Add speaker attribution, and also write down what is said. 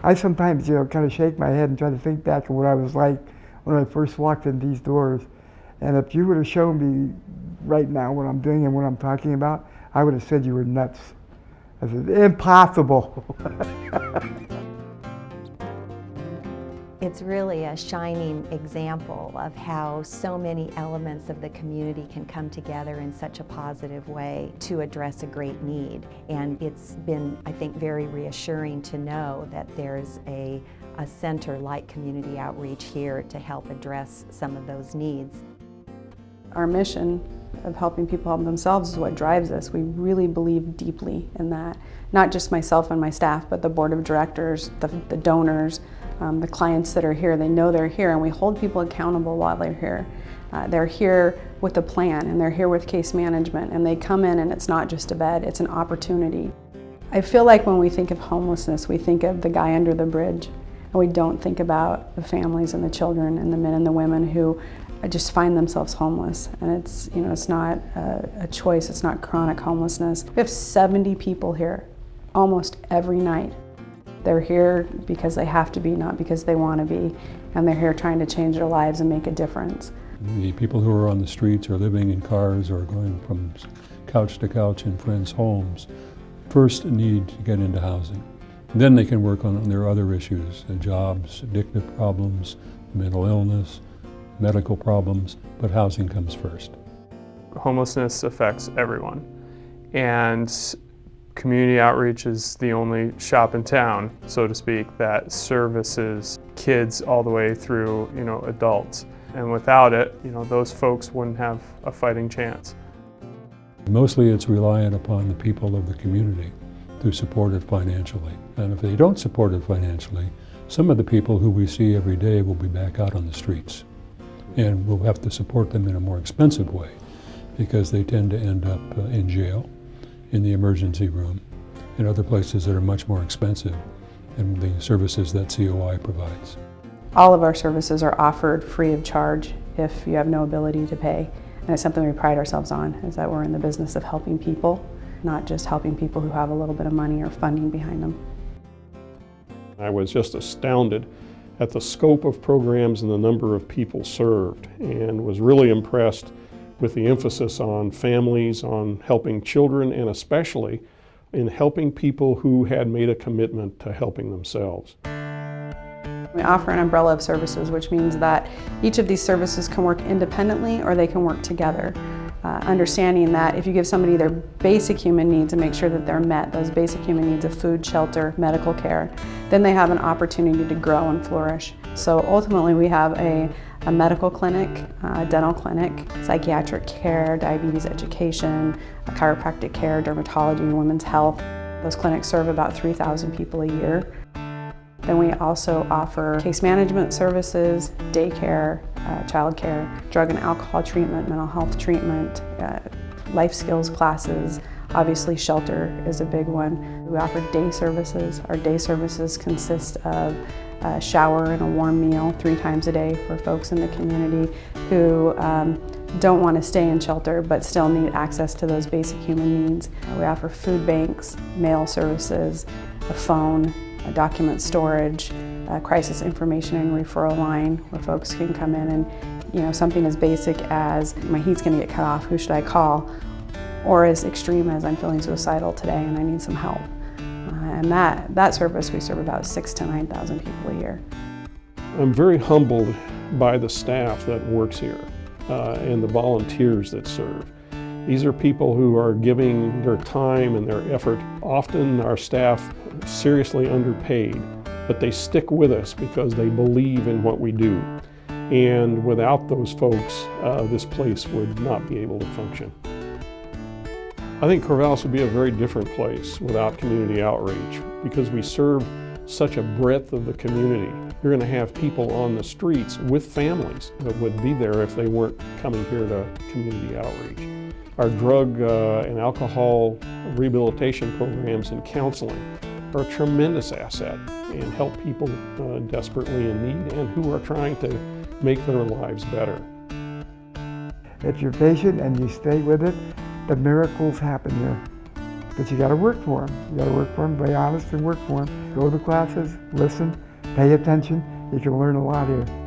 Speaker 1: I sometimes, kind of shake my head and try to think back of what I was like when I first walked in these doors. And if you would have shown me right now what I'm doing and what I'm talking about, I would have said you were nuts. I said, impossible.
Speaker 2: It's really a shining example of how so many elements of the community can come together in such a positive way to address a great need. And it's been, I think, very reassuring to know that there's a center like Community Outreach here to help address some of those needs.
Speaker 3: Our mission of helping people help themselves is what drives us. We really believe deeply in that. Not just myself and my staff, but the board of directors, the donors, the clients that are here. They know they're here, and we hold people accountable while they're here. They're here with a plan, and they're here with case management, and they come in and it's not just a bed, it's an opportunity. I feel like when we think of homelessness, we think of the guy under the bridge, and we don't think about the families and the children and the men and the women who just find themselves homeless. And it's, it's not a choice, it's not chronic homelessness. We have 70 people here almost every night. They're here because they have to be, not because they want to be, and they're here trying to change their lives and make a difference.
Speaker 4: The people who are on the streets or living in cars or going from couch to couch in friends' homes first need to get into housing. Then they can work on their other issues, jobs, addictive problems, mental illness, medical problems, but housing comes first.
Speaker 5: Homelessness affects everyone, and Community Outreach is the only shop in town, so to speak, that services kids all the way through, adults. And without it, those folks wouldn't have a fighting chance.
Speaker 4: Mostly it's reliant upon the people of the community to support it financially. And if they don't support it financially, some of the people who we see every day will be back out on the streets. And we'll have to support them in a more expensive way because they tend to end up in jail, in the emergency room, and other places that are much more expensive than the services that COI provides.
Speaker 3: All of our services are offered free of charge if you have no ability to pay. And it's something we pride ourselves on, is that we're in the business of helping people, not just helping people who have a little bit of money or funding behind them.
Speaker 6: I was just astounded at the scope of programs and the number of people served, and was really impressed with the emphasis on families, on helping children, and especially in helping people who had made a commitment to helping themselves.
Speaker 3: We offer an umbrella of services, which means that each of these services can work independently or they can work together. Understanding that if you give somebody their basic human needs and make sure that they're met, those basic human needs of food, shelter, medical care, then they have an opportunity to grow and flourish. So ultimately we have a medical clinic, a dental clinic, psychiatric care, diabetes education, chiropractic care, dermatology, and women's health. Those clinics serve about 3,000 people a year. Then we also offer case management services, daycare, childcare, drug and alcohol treatment, mental health treatment, life skills classes. Obviously shelter is a big one. We offer day services. Our day services consist of a shower and a warm meal 3 times a day for folks in the community who don't want to stay in shelter but still need access to those basic human needs. We offer food banks, mail services, a phone, document storage, crisis information and referral line where folks can come in and, something as basic as my heat's going to get cut off, who should I call? Or as extreme as I'm feeling suicidal today and I need some help. And that service, we serve about 6,000 to 9,000 people a year.
Speaker 6: I'm very humbled by the staff that works here and the volunteers that serve. These are people who are giving their time and their effort. Often our staff seriously underpaid, but they stick with us because they believe in what we do. And without those folks, this place would not be able to function. I think Corvallis would be a very different place without community outreach because we serve such a breadth of the community. You're going to have people on the streets with families that would be there if they weren't coming here to community outreach. Our drug and alcohol rehabilitation programs and counseling are a tremendous asset and help people desperately in need and who are trying to make their lives better.
Speaker 1: If you're patient and you stay with it, the miracles happen here. but you got to work for them. You got to work for them, be honest and work for them. Go to the classes, listen, pay attention. You can learn a lot here.